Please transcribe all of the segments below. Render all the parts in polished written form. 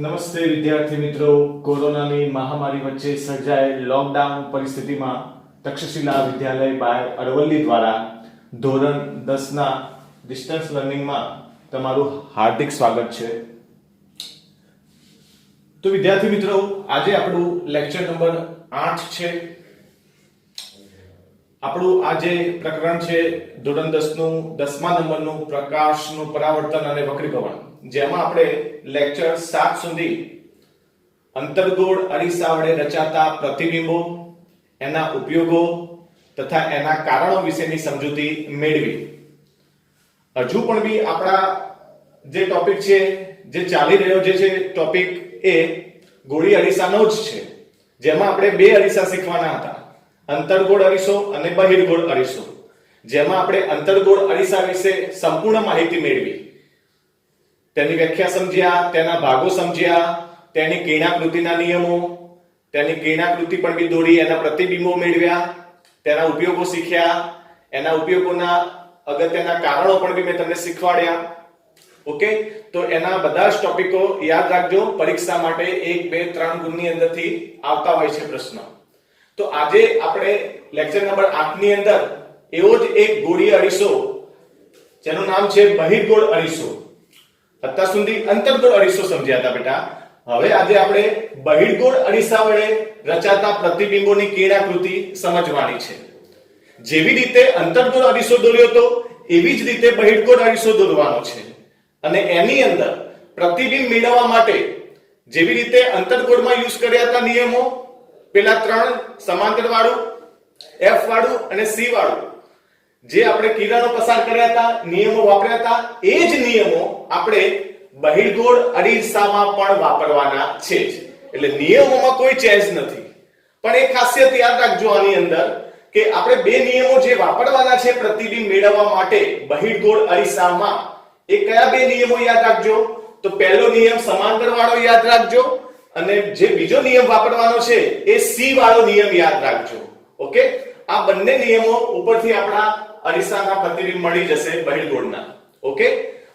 નમસ્તે વિદ્યાર્થી મિત્રો, કોરોનાની મહામારી વચ્ચે સર્જાયેલ લોકડાઉન પરિસ્થિતિમાં તક્ષશિલા વિદ્યાલય બાય અરવલ્લી દ્વારા ધોરણ 10 ના ડિસ્ટન્સ લર્નિંગમાં તમારું હાર્દિક સ્વાગત છે. તો વિદ્યાર્થી મિત્રો, આજે આપણું લેક્ચર નંબર 8 છે. આપણું આજે પ્રકરણ છે ધોરણ 10 નું 10મા નંબરનું પ્રકાશનું પરાવર્તન અને વક્રીભવન, જેમાં આપણે લેક્ચર 7 સુધી અંતર્ગોળ અરીસા વડે રચાતા પ્રતિબિંબો, એના ઉપયોગો તથા એના કારણો વિશેની સમજૂતી મેળવી. હજુ પણ બી આપણા જે ટોપિક છે, જે ચાલી રહ્યો છે ટોપિક એ ગોળી અરીસાનો જ છે, જેમાં આપણે બે અરીસા શીખવાના હતા, અંતર્ગોળ અરીસો અને બહિર્ગોળ અરીસો. જેમાં આપણે અંતર્ગોળ અરીસા વિશે સંપૂર્ણ માહિતી મેળવી, તેની વ્યાખ્યા સમજ્યા, તેના ભાગો સમજ્યા, તેની કિરણાકૃતિના નિયમો, તેની કિરણાકૃતિ પણ બી દોરી, એના પ્રતિબિંબો મેળવ્યા, તેના ઉપયોગો શીખ્યા, એના ઉપયોગોના અગત્યના કારણો પણ બી મેં તમને શીખવાડ્યા. ઓકે, તો એના બધા જ ટોપિકો યાદ રાખજો, પરીક્ષા માટે 1 2 3 ગુણની અંદરથી આવતા હોય છે પ્રશ્ન. તો આજે આપણે લેક્ચર નંબર 8 ની અંદર એવો જ એક ગોળીય અરીસો, જેનું નામ છે બહિર્ગોળ અરીસો. અત્યાર સુધી અંતર્ગોળ અરીસો સમજ્યા હતા બેટા. હવે આજે આપણે બહિર્ગોળ અરીસા વડે રચાતા પ્રતિબિંબોની કિરણાકૃતિ સમજવાની છે. જેવી રીતે અંતર્ગોળ અરીસો દોર્યો હતો, એવી જ રીતે બહિર્ગોળ અરીસો દોરવાનો છે. અને એની અંદર પ્રતિબિંબ મેળવવા માટે જેવી રીતે અંતર્ગોળમાં યુઝ કર્યા હતા નિયમો, પેલા 3 સમાંતર વાળું, F વાળું અને C વાળું, જે આપણે કિરણો પસાર કર્યા હતા, નિયમો વાપર્યા હતા, એ જ નિયમો આપણે બહિર્ગોળ અરીસામાં પણ વાપરવાના છે. એટલે નિયમોમાં કોઈ ચેન્જ નથી. પણ એક ખાસિયત યાદ રાખજો આની અંદર, કે આપણે બે નિયમો જે વાપરવાના છે પ્રતિબિંબ મેળવવા માટે બહિર્ગોળ અરીસામાં, એ કયા બે નિયમો યાદ રાખજો? તો પહેલો નિયમ સમાંતર વાળો યાદ રાખજો, અને જે બીજો નિયમ વાપરવાનો છે એ C વાળો નિયમ યાદ રાખજો. ઓકે, આ બંને નિયમો ઉપરથી આપણા અરીસાના પ્રતિબિંબ મળી જશે બહિર્ગોળના. ઓકે,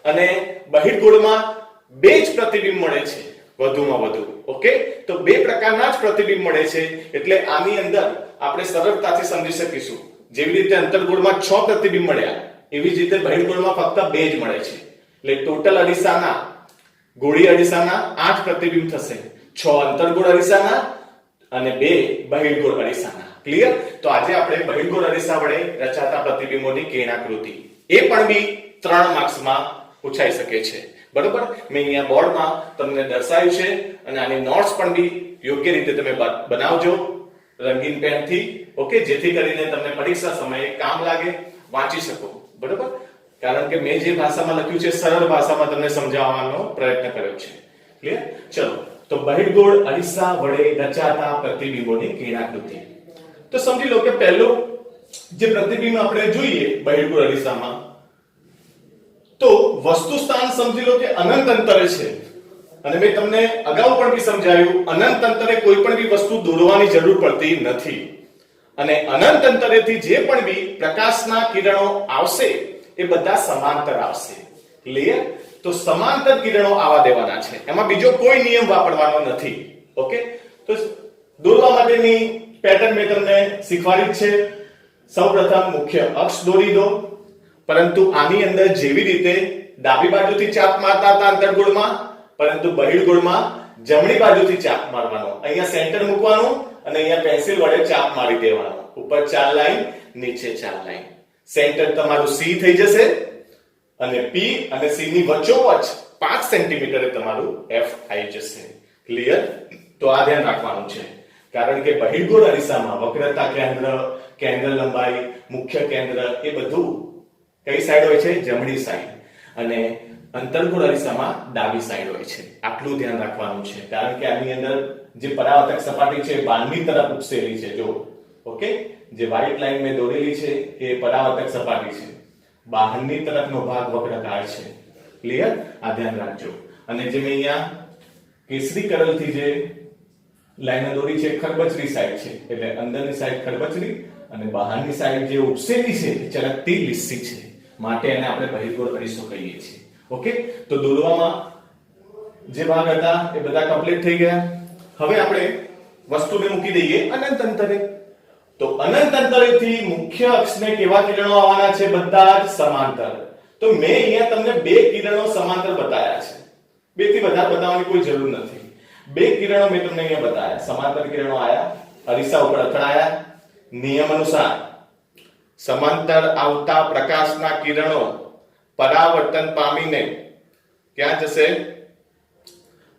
અને બહિર્ગોળમાં બે જ પ્રતિબિંબ મળે છે વધુમાં વધુ. ઓકે, તો બે પ્રકારના જ પ્રતિબિંબ મળે છે, એટલે આની અંદર આપણે સરળતાથી સમજી શકીશું. જેવી રીતે અંતર્ગોળમાં 6 પ્રતિબિંબ મળ્યા, એવી જ રીતે બહિર્ગોળમાં ફક્ત 2 જ મળે છે. એટલે ટોટલ અરીસાના, ગોળી અરીસાના 8 પ્રતિબિંબ થશે, 6 અંતર્ગોળ અરીસાના અને 2 બહિર્ગોળ અરીસાના. ક્લિયર? તો આજે આપણે બહિર્ગોળ અરીસા વડે રચાતા પ્રતિબિંબોની કિરણાકૃતિ, એ પણ બી 3 માર્ક્સમાં પૂછાઈ શકે છે. બરોબર? મેં અહીંયા બોર્ડમાં તમને દર્શાવ્યું છે, અને આની નોટ્સ પણ બી યોગ્ય રીતે તમે બનાવજો રંગીન પેનથી. ઓકે, જેથી કરીને તમને પરીક્ષા સમયે કામ લાગે, વાંચી શકો. બરોબર? કારણ કે મેં જે ભાષામાં લખ્યું છે, સરળ ભાષામાં તમને સમજાવવાનો પ્રયત્ન કર્યો છે. ક્લિયર? ચલો, તો બહિર્ગોળ અરીસા વડે રચાતા પ્રતિબિંબોની કિરણાકૃતિ. તો સમજી લો કે પહેલું જે પ્રતિબિંબ આપણે જોઈએ બહિર્ગોળ અરીસામાં, તો વસ્તુ સ્થાન સમજી લો કે અનંત અંતરે છે. અને મેં તમને અગાઉ પણ બી સમજાવ્યું, અનંત અંતરે કોઈ પણ બી વસ્તુ દોરવાની જરૂર પડતી નથી. અને અનંત અંતરેથી જે પણ બી પ્રકાશના કિરણો આવશે એ બધા સમાંતર આવશે. ક્લિયર? તો સમાંતર કિરણો આવવા દેવાના છે, એમાં બીજો કોઈ નિયમ વાપરવાનો નથી. ઓકે, તો દોરવા માટેની પેટર્ન મેં તમને શીખવાડી છે. સૌપ્રથમ મુખ્ય અક્ષ દોરી દો, પરંતુ આની અંદર જેવી રીતે ડાબી બાજુથી ચાપ મારતા હતા અંતર્ગોળમાં, પરંતુ બહિર્ગોળમાં જમણી બાજુથી ચાપ મારવાનો. અહીંયા સેન્ટર મૂકવાનું અને અહીંયા પેન્સિલ વડે ચાપ મારી દેવાનો. ઉપર 4 લાઈન, નીચે 4 લાઈન. સેન્ટર તમારું C થઈ જશે, અને P અને C ની વચ્ચોવચ્ચ 5 સેન્ટીમીટરે તમારું F આવી જશે. ક્લિયર? તો આ ધ્યાન રાખવાનું છે, કારણ કે બહિર્ગોળ અરીસામાં વક્રતા કેન્દ્ર, કેન્દ્ર લંબાઈ, મુખ્ય કેન્દ્ર એ બધું કઈ સાઈડ હોય છે? જમણી સાઈડ. અને અંતર્ગોળ અરીસામાં ડાબી સાઈડ હોય છે. આટલું ધ્યાન રાખવાનું છે, કારણ કે આની અંદર જે પરાવર્તક સપાટી છે બહારની તરફ ઉપસેલી છે. જો, ઓકે, જે વ્હાઇટ લાઈન મેં દોરેલી છે એ પરાવર્તક સપાટી છે, બહારની તરફનો ભાગ વક્રકાર છે. ક્લિયર? આ ધ્યાન રાખજો. અને જે મેં અહીંયા કેસરી કલરથી જે લાઈન દોરી છે ખરબચડી સાઈડ છે, એટલે અંદરની સાઈડ ખરબચડી અને બહારની સાઈડ જે ઉપસેલી છે એ ચળકતી લીસી છે, માટે એને આપણે બહિર્ગોળ અરીસો કહીએ છીએ. ઓકે, તો દોરવામાં જે ભાગ હતા એ બધા કમ્પ્લીટ થઈ ગયા. હવે આપણે વસ્તુને મૂકી દઈએ અનંત અંતરે. તો અનંત અંતરેથી મુખ્ય અક્ષને કેવા કિરણો આવવાના છે? બધા જ સમાંતર. તો મેં અહીંયા તમને બે કિરણો સમાંતર બતાવ્યા છે. બે થી વધારે બતાવવાની કોઈ જરૂર નથી. બે કિરણો મેં તમને અહીંયા બતાવ્યા. સમાંતર કિરણો આયા, અરીસા ઉપર અથડાયા. નિયમ અનુસાર સમાંતર આવતા પ્રકાશના કિરણો પરાવર્તન પામીને ક્યાં જશે?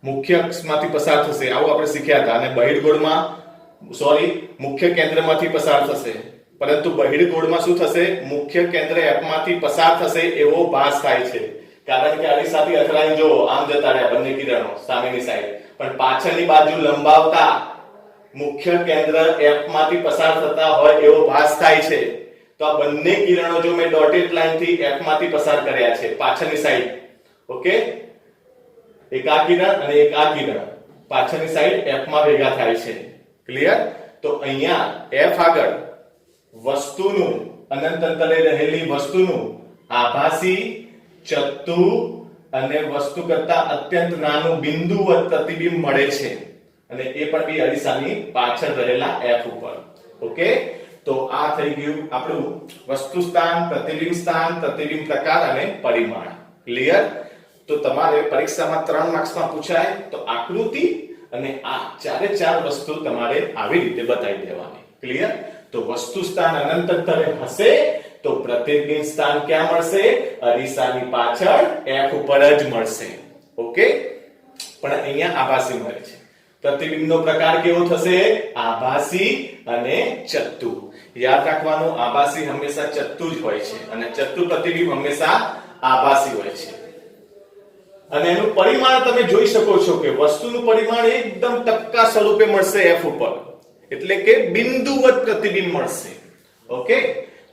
મુખ્ય અક્ષમાંથી પસાર થશે. આવું આપણે શીખ્યા હતા. અને બહિર્ગોળમાં મુખ્ય કેન્દ્રમાંથી પસાર થશે. પરંતુ બહિર્ગોળમાં શું થશે? મુખ્ય કેન્દ્ર F માંથી પસાર થશે એવો ભાસ થાય છે. કારણ કે અરીસાથી અથડાઈને જો આમ જતા રહ્યા બંને કિરણો સામેની સાઈડ, પણ પાછળની બાજુ લંબાવતા મુખ્ય કેન્દ્ર F માંથી પસાર થતા હોય એવો ભાસ થાય છે. તો આ બંને કિરણો જો મેં ડોટેડ લાઈન થી F માંથી પસાર કર્યા છે પાછળની સાઈડ. ઓકે, એક આ કિરણ અને એક આ કિરણ પાછળની સાઈડ F માં ભેગા થાય છે. ક્લિયર? તો અહીંયા F આગળ વસ્તુનું અનંત અંતરે રહેલી વસ્તુનું આભાસી, ચત્તુ અને વસ્તુ કરતા અત્યંત નાનું બિંદુવત પ્રતિબિંબ મળે છે. અને એ પણ બી અરીસાની પાછળ રહેલા F ઉપર. ઓકે, તો આ થઈ ગયું આપણું વસ્તુ સ્થાન, પ્રતિબિંબ સ્થાન, પ્રતિબિંબ પ્રકાર અને પરિમાણ. ક્લિયર? તો તમારે પરીક્ષામાં 3 માર્ક્સમાં પૂછાય તો આકૃતિ અને આ ચારે ચાર વસ્તુ તમારે આવી રીતે બતાવી દેવાની. ક્લિયર? તો વસ્તુ સ્થાન અનંત અંતરે હશે તો પ્રતિબિંબ સ્થાન ક્યાં મળશે? અરીસાની પાછળ F ઉપર જ મળશે. ઓકે, પણ અહીંયા આભાસી મળે છે. પ્રતિબિંબનો પ્રકાર કેવો થશે? આભાસી અને ચત્તુ. યાદ રાખવાનું, આભાસી હંમેશા ચત્તુ જ હોય છે અને ચત્તુ પ્રતિબિંબ હંમેશા આભાસી હોય છે. અને એનું પરિમાણ તમે જોઈ શકો છો કે વસ્તુનું પરિમાણ એકદમ ટપકા સ્વરૂપે મળશે F ઉપર, એટલે કે બિંદુવત પ્રતિબિંબ મળશે. ઓકે,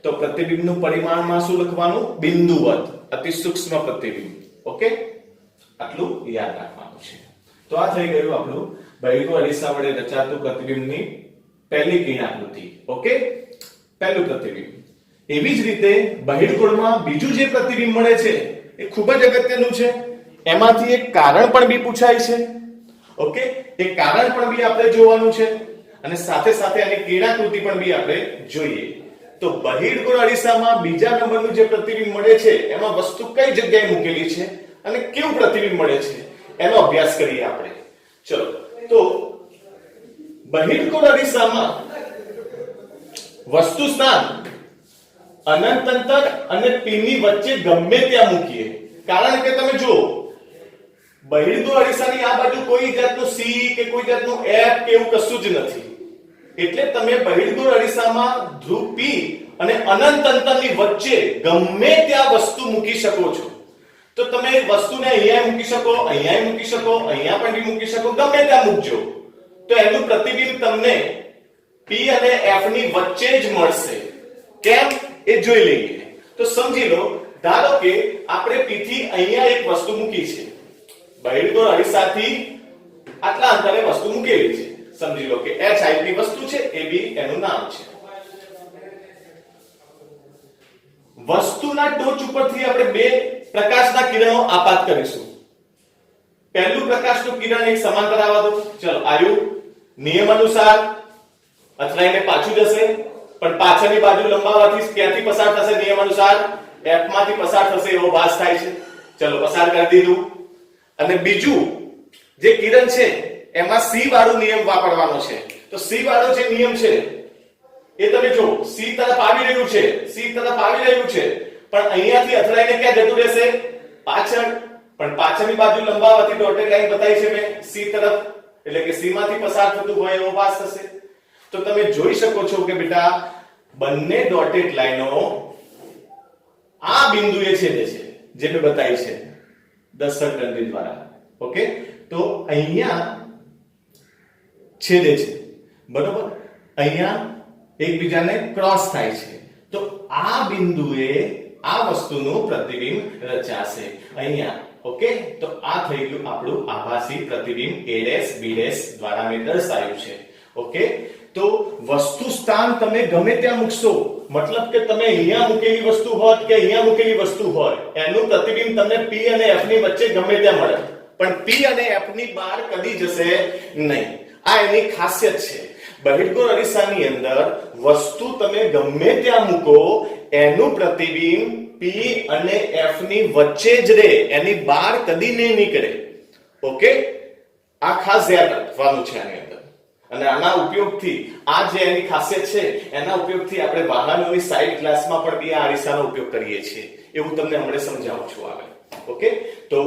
તો પ્રતિબિંબનું પરિમાણમાં શું લખવાનું? બિંદુવત, અતિ સૂક્ષ્મ પ્રતિબિંબ. ઓકે, આટલું યાદ રાખવાનું છે. તો આ થઈ ગયું આપણું બહિર્ગોળ અરીસા વડે રચાતું પ્રતિબિંબની પહેલી કિરણાકૃતિ. ઓકે, પહેલું પ્રતિબિંબ. એવી જ રીતે બહિર્ગોળમાં બીજું જે પ્રતિબિંબ મળે છે એ ખૂબ જ અગત્યનું છે. એમાંથી એક કારણ પણ બી પૂછાય છે. ઓકે, એ કારણ પણ બી આપણે જોવાનું છે અને સાથે સાથે આની કિરણાકૃતિ પણ બી આપણે જોઈએ. તો બહિર્ગોળ અરીસામાં બીજા નંબરનું જે પ્રતિબિંબ મળે છે એમાં વસ્તુ કઈ જગ્યાએ મૂકેલી છે અને કેવું પ્રતિબિંબ મળે છે એનો અભ્યાસ કરીએ આપણે. ચલો, તો બહિર્ગોળ અરીસામાં વસ્તુ સ્થાન અનંત અંતર અને P ની વચ્ચે ગમે ત્યાં મૂકીએ. કારણ કે તમે જો બહિર્ગોળ અરીસાની આ બાજુ કોઈ જાતનું C કે કોઈ જાતનું F કે એવું કશું જ નથી. એટલે તમે બહિર્ગોળ અરીસામાં ધ્રુવ P અને અનંત અંતરની વચ્ચે ગમે ત્યાં વસ્તુ મૂકી શકો છો. તો તમે વસ્તુને અહીંયા મૂકી શકો, અહીંયા મૂકી શકો, અહીંયા પણ બી મૂકી શકો, ગમે ત્યાં મૂકજો તો એનું પ્રતિબિંબ તમને P અને F ની વચ્ચે જ મળશે. કેમ એ જોઈ લઈએ. તો સમજી લો, ધારો કે આપણે P થી અહીંયા એક વસ્તુ મૂકી છે, બહિર્ગોળ અરીસાથી આટલા અંતરે વસ્તુ મૂકેલી છે. સમજી લો કે H હાઈટ ની વસ્તુ છે, એ બી એનું નામ છે. વસ્તુના ટોચ ઉપરથી આપણે બે પ્રકાશના કિરણો આપાત કરીશું. પહેલું પ્રકાશનું કિરણ એક સમાંતર આવવા દો. ચલો, આયુ નિયમ અનુસાર અથડાઈને પાછું જશે, પણ પાછળની બાજુ લંબાવવાથી ક્યાંથી પસાર થશે? નિયમ અનુસાર F માંથી પસાર થશે એવો ભાસ થાય છે. ચલો, પસાર કરી દીધું. અને બીજું જે કિરણ છે એમાં C વાળો નિયમ વાપરવાનો છે. તો C વાળો જે નિયમ છે એ તમે જો C તરફ આવી રહ્યું છે, C તરફ આવી રહ્યું છે, પણ અહીંયાથી અથડાઈને ક્યાં જતું રહેશે? પાછળ. પણ પાછળની બાજુ લંબાવવાથી ડોટેડ લાઈન બતાવી છે મેં C તરફ, એટલે કે C માંથી પસાર થતું હોય એવો ભાસ થશે. તો તમે જોઈ શકો છો કે બેટા બંને ડોટેડ લાઈનો આ બિંદુએ છેદે છે, જે મેં બતાવી છે દર્શક દંડી દ્વારા. ઓકે, તો અહીંયા છેદે છે, બરોબર, અહીંયા એકબીજાને ક્રોસ થાય છે. તો આ બિંદુએ આ વસ્તુનું પ્રતિબિંબ રચાશે અહીંયા. ઓકે, તો આ થઈ ગયું આપણું આભાસી પ્રતિબિંબ A' B' દ્વારા મેં દર્શાવ્યું છે. ઓકે, તો વસ્તુ સ્થાન તમે ગમે ત્યાં મૂકશો, મતલબ કે તમે અહીંયા મૂકેલી વસ્તુ હોય કે અહીંયા મૂકેલી વસ્તુ હોય, એનું પ્રતિબિંબ તમને P અને F ની વચ્ચે ગમે ત્યાં મળે. પણ P અને F ની બહાર કદી જશે નહીં. આ એની ખાસિયત છે. બહિર્ગોળ અરીસાની અંદર વસ્તુ તમે ગમે ત્યાં મૂકો એનું પ્રતિબિંબ P અને F ની વચ્ચે જ રહે, એની બહાર કદી નહીં નીકળે. ઓકે, આ ખાસ ધ્યાન રાખવાનું છે આની અંદર. અને આના ઉપયોગથી આ જે એની ખાસિયત છે એના ઉપયોગથી આપણે વાહનોની સાઇડ ગ્લાસમાં પણ બી આ અરીસાનો ઉપયોગ કરીએ છીએ. એવું તમને હમણાં સમજાવું છું આગળ. ઓકે, તો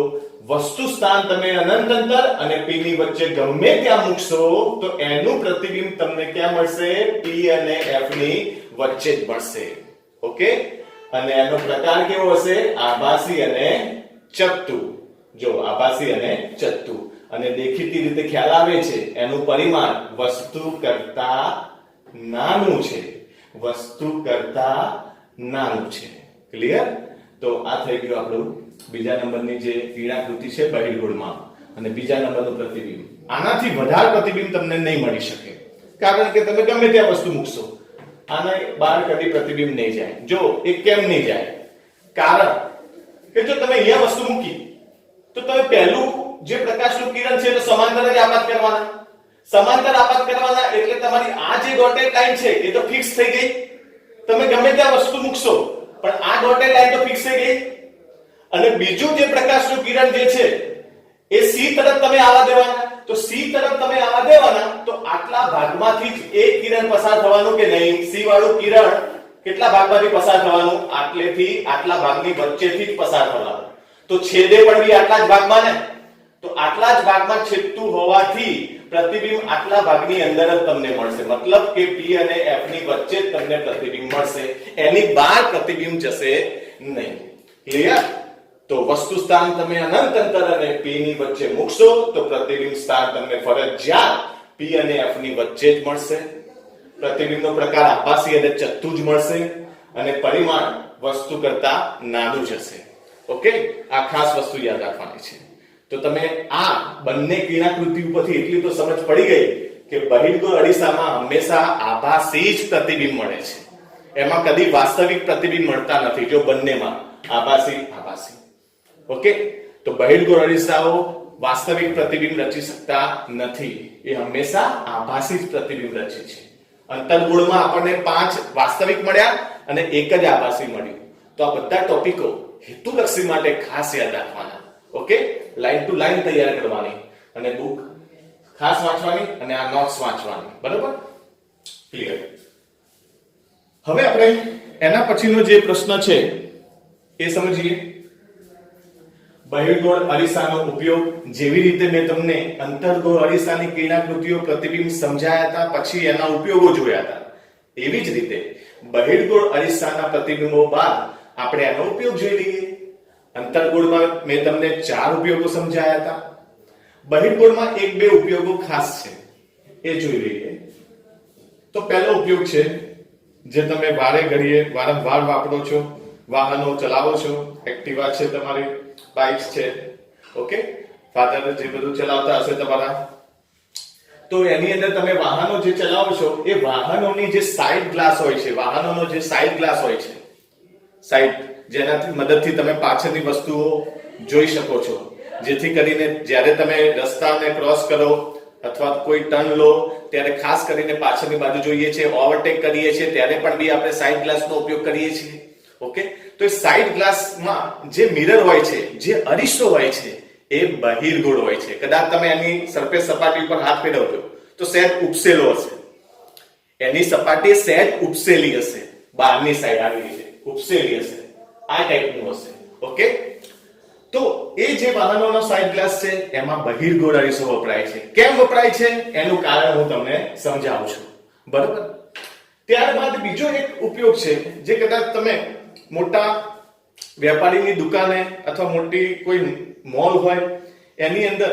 વસ્તુ સ્થાન તમે અનંત અંતર અને P ની વચ્ચે ગમે ત્યાં મૂકશો તો એનું પ્રતિબિંબ તમને ક્યાં મળશે? P અને F ની વચ્ચે જ મળશે. ઓકે, અને એનો પ્રકાર કેવો હશે? આભાસી અને ચત્તુ. જો આભાસી અને ચત્તુ. અને દેખીતી રીતે ખ્યાલ આવે છે એનું પરિમાણ વસ્તુ કરતા નાનું છે. વસ્તુ કરતા નાનું છે. ક્લિયર? તો આ થઈ ગયું આપણું બીજા નંબરની જે ક્રિયાકૃતિ છે બહિર્ગોળમાં, અને બીજા નંબરનું પ્રતિબિંબ. આનાથી વધારે પ્રતિબિંબ તમને નહીં મળી શકે, કારણ કે તમે ગમે ત્યાં વસ્તુ મૂકશો આને બહાર કદી પ્રતિબિંબ નહીં જાય. જો એ કેમ નહીં જાય? કારણ કે જો તમે અહીંયા વસ્તુ મૂકી તો તમે પહેલું જે પ્રકાશનું કિરણ છે એને સમાંતર જ આપાત કરવાના. સમાંતર આપાત કરવાના એટલે તમારી આ જે ડોટેડ લાઈન છે એ તો ફિક્સ થઈ ગઈ. તમે ગમે ત્યાં વસ્તુ મૂકશો પણ આ ડોટેડ લાઈન તો ફિક્સ થઈ ગઈ. અને બીજું જે પ્રકાશનું કિરણ જે છે એ C તરફ તમે આવવા દેવાના. તો C તરફ તમે આવવા દેવાના તો આટલા ભાગમાંથી જ એક કિરણ પસાર થવાનું કે નહીં? C વાળું કિરણ કેટલા ભાગમાંથી પસાર થવાનું? આટલેથી આટલા ભાગની વચ્ચેથી જ પસાર થવાનું. તો છેદે પણ બી આટલા જ ભાગમાં ને, તો આટલા જ ભાગમાં છેદતું હોવાથી પ્રતિબિંબ આટલા ભાગની અંદર જ તમને મળશે. મતલબ કે P અને F ની વચ્ચે જ તમને પ્રતિબિંબ મળશે, એની બહાર પ્રતિબિંબ જશે નહીં. ક્લિયર? તો વસ્તુ સ્થાન તમે અનંત અંતર અને P ની વચ્ચે મૂકશો તો પ્રતિબિંબ સ્થાન તમને ફરજિયાત P અને F ની વચ્ચે જ મળશે. પ્રતિબિંબનો પ્રકાર આભાસી અને ચત્તુ જ મળશે, અને પરિમાણ વસ્તુ કરતા નાનું જ હશે. ઓકે, આ ખાસ વસ્તુ યાદ રાખવાની છે. તો તમે આ બંને ક્રિયાકૃતિ ઉપરથી એટલી તો સમજ પડી ગઈ કે બહિર્ગોળ અરીસામાં હંમેશા આભાસી જ પ્રતિબિંબ મળે છે. એમાં કદી વાસ્તવિક પ્રતિબિંબ મળતા નથી. જો બંનેમાં આભાસી આભાસી. ઓકે, તો બહિર્ગોળ અરીસાઓ વાસ્તવિક પ્રતિબિંબ રચી શકતા નથી, એ હંમેશા આભાસી જ પ્રતિબિંબ રચે છે. અંતર્ગોળમાં આપણને 5 વાસ્તવિક મળ્યા અને એક જ આભાસી મળ્યું. તો આ બધા ટોપિકો હેતુલક્ષી માટે ખાસ યાદ રાખવાના. ઓકે, લાઈન ટુ લાઈન તૈયાર કરવાની અને બુક ખાસ વાંચવાની અને આ નોટ્સ વાંચવાની. બરાબર? ક્લિયર? હવે આપણે એના પછીનો જે પ્રશ્ન છે એ સમજીએ. બહિર્ગોળ અરીસાનો ઉપયોગ. જેવી રીતે મેં તમને અંતર્ગોળ અરીસાની ક્રિયાકૃતિઓ પ્રતિબિંબ સમજાયા હતા, પછી એના ઉપયોગો જોયા હતા, એવી જ રીતે બહિર્ગોળ અરીસાના પ્રતિબિંબો બાદ આપણે એનો ઉપયોગ જોઈ લઈએ. અંતર્ગોળમાં મેં તમને 4 ઉપયોગો સમજાયા હતા. બહિર્ગોળમાં 1-2 ઉપયોગો ખાસ છે, એ જોઈ લઈએ. તો પહેલો ઉપયોગ છે જે તમે વારે ઘડીએ વારંવાર વાપરો છો, વાહનો ચલાવો છો, એક્ટિવા છે તમારી, બાઇક્સ છે. ઓકે, ફાધર જે બધું ચલાવતા હશે તમારા, તો એની અંદર તમે વાહનો જે ચલાવો છો એ વાહનોની જે સાઇડ ગ્લાસ હોય છે, વાહનોનો જે સાઇડ ગ્લાસ હોય છે, સાઇડ, જેનાથી મદદથી તમે પાછળની વસ્તુઓ જોઈ શકો છો, જેથી કરીને જ્યારે તમે રસ્તાને ક્રોસ કરો અથવા કોઈ ટર્ન લો ત્યારે ખાસ કરીને પાછળની બાજુ જોઈએ છે, ઓવરટેક કરીએ છીએ ત્યારે પણ બી આપણે સાઇડ ગ્લાસનો ઉપયોગ કરીએ છીએ. ઓકે, તો એ સાઇડ ગ્લાસમાં જે મિરર હોય છે, જે અરીસો હોય છે, એ બહિર્ગોળ હોય છે. કદાચ તમે એની સરફેસ સપાટી ઉપર હાથ ફેરવજો તો સહેજ ઉપસેલો હશે, એની સપાટી સહેજ ઉપસેલી હશે, બહારની સાઈડ આવી રીતે ઉપસેલી હશે, આ ટાઈપનું હશે. ઓકે, તો એ જે વાહનોનો સાઇડ ગ્લાસ છે એમાં બહિર્ગોળ અરીસો વપરાય છે. કેમ વપરાય છે એનું કારણ હું તમને સમજાવું છું. બરાબર? ત્યારબાદ બીજો એક ઉપયોગ છે જે કદાચ તમે મોટા વેપારીની દુકાને અથવા મોટી કોઈ મોલ હોય એની અંદર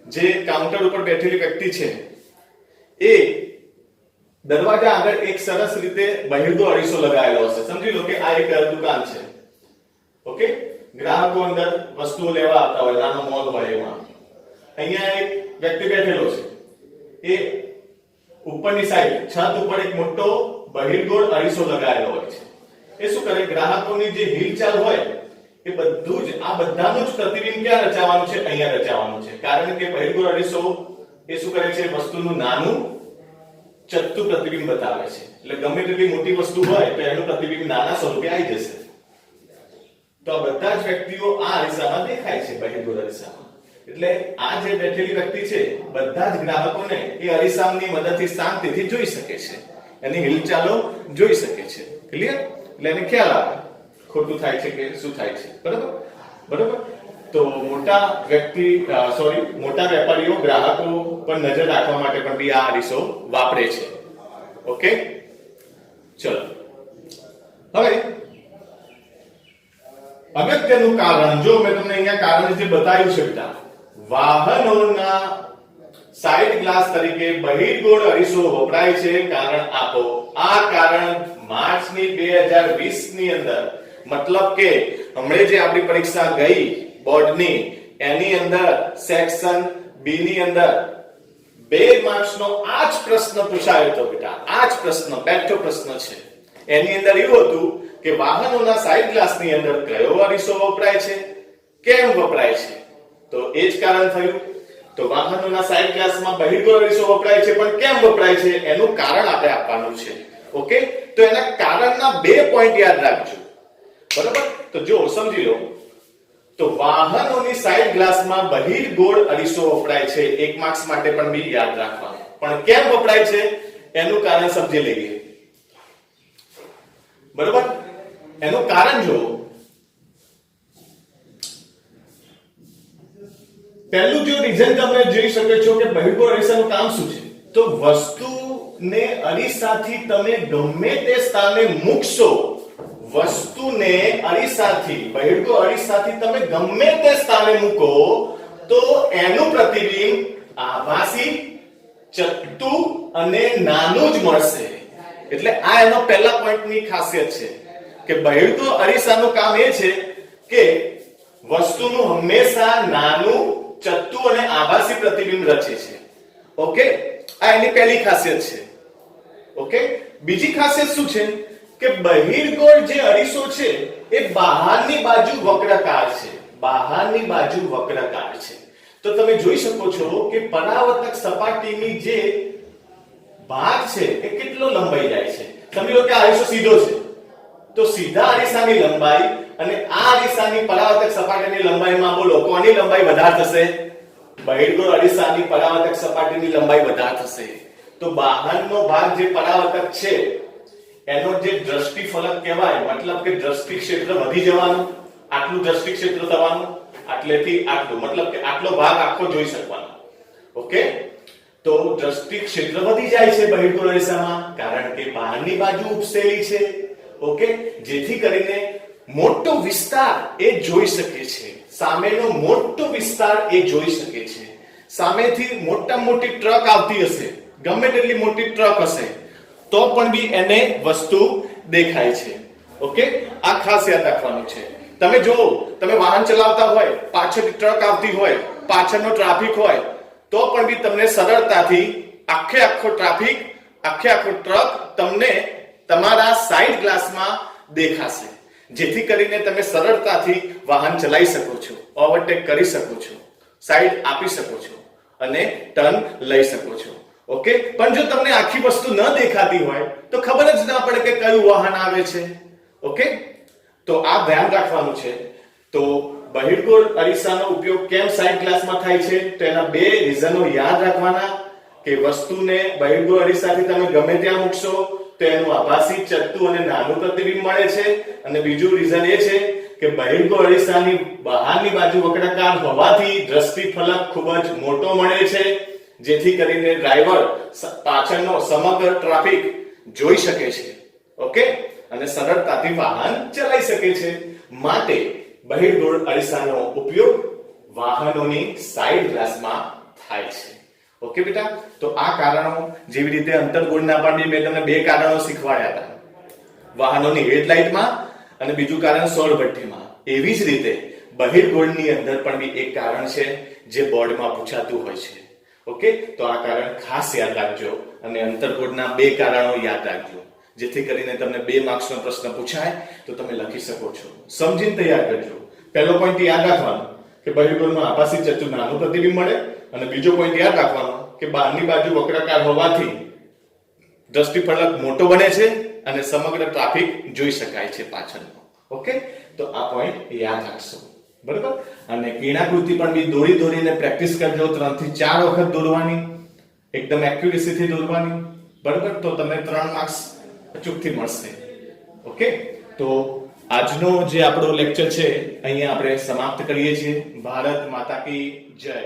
જે કાઉન્ટર ઉપર બેઠેલી વ્યક્તિ છે એ દરવાજા આગળ એક સરસ રીતે બહિર્ગોળ અરીસો લગાવેલો હશે. સમજી લો કે આ એક દુકાન છે. ઓકે, ગ્રાહકો અંદર વસ્તુઓ લેવા આવતા હોય, નાનો મોલ હોય એમાં. અહીંયા એક વ્યક્તિ બેઠેલો છે, એ ઉપરની સાઈડ છત ઉપર એક મોટો બહિર્ગોળ અરીસો લગાવેલો હોય છે. એ શું કરે, ગ્રાહકોની જે હિલચાલ હોય એ બધું જ આ બધાનું જ પ્રતિબિંબ ક્યાં રચાવાનું છે? અહીંયા રચાવાનું છે, કારણ કે બહિર્ગોળ અરીસો એ શું કરે છે? વસ્તુનું નાનું ચત્તુ પ્રતિબિંબ બતાવે છે. એટલે ગમે તેટલી મોટી વસ્તુ હોય તો એનું પ્રતિબિંબ નાના સ્વરૂપે આવી જશે. તો આ બધા જ વ્યક્તિઓ આ અરીસામાં દેખાય છે, બહિર્ગોળ અરીસામાં. એટલે આ જે બેઠેલી વ્યક્તિ છે બધા જ ગ્રાહકોને એ અરીસાની મદદથી શાંતિથી જોઈ શકે છે, એની હિલચાલો જોઈ શકે છે. ક્લિયર? એટલે એને ખ્યાલ આવે ખોટું થાય છે કે શું થાય છે. બરાબર બરાબર. તો મોટા વેપારીઓ ગ્રાહકો પર નજર રાખવા માટે પણ બી આ અરીસો વાપરે છે. ઓકે, ચલો હવે અગત્યનું કારણ, જો મેં તમને અહીંયા કારણ જે બતાવ્યું છે બેટા, વાહનોના સાઇડ ગ્લાસ તરીકે બહિર્ગોળ અરીસો વપરાય છે. કારણ આપો. આ કારણ માર્ચની 2020 ની અંદર, મતલબ કે હમણે જે આપણી પરીક્ષા ગઈ બોર્ડની, એની અંદર સેક્શન બી ની અંદર 2 માર્ક્સનો આ જ પ્રશ્ન પૂછાયો હતો બેટા. આ જ પ્રશ્ન, બેઠો પ્રશ્ન છે. એની અંદર એવું હતું કે વાહનોના સાઇડ ગ્લાસની અંદર કયો અરીસો વપરાય છે, કેમ વપરાય છે? તો એ જ કારણ થયું. તો વાહનોના સાઇડ ગ્લાસમાં બહિર્ગોળ અરીસો વપરાય છે, પણ કેમ વપરાય છે એનું કારણ આપણે આપવાનું છે. ઓકે, તો એના કારણના 2 પોઈન્ટ યાદ રાખજો. બરાબર? તો જો સમજી લો, તો વાહનોની સાઇડ ગ્લાસમાં બહિર્ગોળ અરીસો વપરાય છે. 1 માર્ક્સ માટે પણ બી યાદ રાખવાનું. પણ કેમ વપરાય છે એનું કારણ સમજી લઈએ. બરાબર? એનું કારણ જો પહેલું જો રીઝન તમે જોઈ શકો છો કે બહિર્ગોળ અરીસાનું કામ શું છે, તો વસ્તુને અરીસાથી તમે ગમે તે સ્થાને મૂકશો, વસ્તુને અરીસાથી, બહિર્ગોળ અરીસાથી તમે ગમે તે સ્થાને મૂકો તો એનું પ્રતિબિંબ આભાસી, ચત્તુ અને નાનું જ મળશે. એટલે આ એનો પહેલા પોઈન્ટની ખાસિયત છે કે બહિર્ગોળ અરીસાનું કામ એ છે કે વસ્તુનું હંમેશા નાનું, ચત્તુ અને આભાસી પ્રતિબિંબ રચે છે. ઓકે, આ એની પહેલી ખાસિયત છે. ઓકે, બીજી ખાસિયત શું છે કે બહિર્ગોળ જે અરીસો છે એ બહારની બાજુ વક્રાકાર છે. બહારની બાજુ વક્રાકાર છે. તો તમે જોઈ શકો છો કે પરાવર્તક સપાટીની જે ભાગ છે એ કેટલો લંબાઈ જાય છે. સમજી લો કે આ અરીસો સીધો છે, તો સીધા અરીસાની લંબાઈ અને આ અરીસાની પરાવર્તક સપાટીની લંબાઈમાં બોલો કોની લંબાઈ વધારે થશે? બહિર્ગોળ અરીસાની પરાવર્તક સપાટીની લંબાઈ વધારે થશે. તો બહારનો ભાગ જે પરાવર્તક છે એનો જે દ્રષ્ટિ ફલક કહેવાય, મતલબ કે દ્રષ્ટિ ક્ષેત્ર વધી જવાનું. આટલું દ્રષ્ટિ ક્ષેત્ર થવાનું, આટલેથી આટલું, મતલબ કે આટલો ભાગ આખો જોઈ શકવાનો. ઓકે, તો દ્રષ્ટિ ક્ષેત્ર વધી જાય છે બહિર્ગોળ અરીસામાં, કારણ કે બહારની બાજુ ઉપસેલી છે. ઓકે, જેથી કરીને મોટો વિસ્તાર એ જોઈ શકે છે. સામેનો મોટો વિસ્તાર એ જોઈ શકે છે. સામેથી મોટી ટ્રક આવતી હશે, ગમે તેટલી મોટી ટ્રક હશે તો પણ બી એને વસ્તુ દેખાય છે. ઓકે, આ ખાસ યાદ રાખવાનું છે. તમે જો તમે વાહન ચલાવતા હોય, પાછળથી ટ્રક આવતી હોય, પાછળનો ટ્રાફિક હોય, તો પણ બી તમને સરળતાથી આખો ટ્રાફિક, આખો ટ્રક તમને તમારા સાઇડ ગ્લાસમાં દેખાશે, જેથી કરીને તમે સરળતાથી વાહન ચલાવી શકો છો, ઓવરટેક કરી શકો છો, સાઇડ આપી શકો છો અને ટર્ન લઈ શકો છો. ઓકે, પણ જો તમને આખી વસ્તુ ન દેખાતી હોય તો ખબર જ ના પડે કે કયું વાહન આવે છે. ઓકે, તો આ ધ્યાન રાખવાનું છે. તો બહિર્ગોળ અરીસાનો ઉપયોગ કેમ સાઇડ ગ્લાસમાં થાય છે, તો એના 2 રીઝનો યાદ રાખવાના કે વસ્તુને બહિર્ગોળ અરીસાથી તમે ગમે ત્યાં મૂકશો તો એનું આભાસી, ચત્તુ અને નાનું પ્રતિબિંબ મળે છે. અને બીજું રીઝન એ છે કે બહિર્ગોળ અરીસાની બહારની બાજુ વક્રાકાર હોવાથી દ્રષ્ટિ ફલક ખૂબ જ મોટો મળે છે, જેથી કરીને ડ્રાઈવર પાછળનો સમગ્ર ટ્રાફિક જોઈ શકે છે. ઓકે, અને સરળતાથી વાહન ચલાવી શકે છે. માટે બહિર્ગોળ અરીસાનો ઉપયોગ વાહનોની સાઇડ ગ્લાસમાં થાય છે. ઓકે બેટા, તો આ કારણો, જેવી રીતે અંતર્ગોળના પણ મેં તમને 2 કારણો શીખવાડ્યા હતા, વાહનોની હેડલાઇટમાં અને બીજું કારણ સૌર ભઠ્ઠીમાં. એવી જ રીતે બહિર્ગોળની અંદર પણ બી એક કારણ છે જે બોર્ડમાં પૂછાતું હોય છે. ઓકે, તો આ કારણ ખાસ યાદ રાખજો અને અંતર્ગોળના 2 કારણો યાદ રાખજો, જેથી કરીને તમને 2 માર્ક્સનો પ્રશ્ન પૂછાય તો તમે લખી શકો છો. સમજીને તૈયાર કરજો. પહેલો પોઈન્ટ યાદ રાખવાનો કે બહિર્ગોળમાં આભાસી ચતુર નાનું પ્રતિબિંબ મળે, અને બીજો પોઈન્ટ યાદ રાખવાનો કે બહારની બાજુ વક્રાકાર હોવાથી દ્રષ્ટિફલક મોટો બને છે અને સમગ્ર ટ્રાફિક જોઈ શકાય છે પાછળનો. ઓકે, તો આ પોઈન્ટ યાદ રાખશો. બરાબર. અને કિરણાકૃતિ પણ બી દોરીને પ્રેક્ટિસ કરજો. 3 થી 4 વખત દોરવાની, એકદમ એક્યુરેસી થી દોરવાની. બરાબર. તો તમને 3 માર્ક્સ અચૂકથી મળશે. ઓકે, તો આજનો જે આપણો લેક્ચર છે અહીંયા આપણે સમાપ્ત કરીએ છીએ. ભારત માતા કી જય.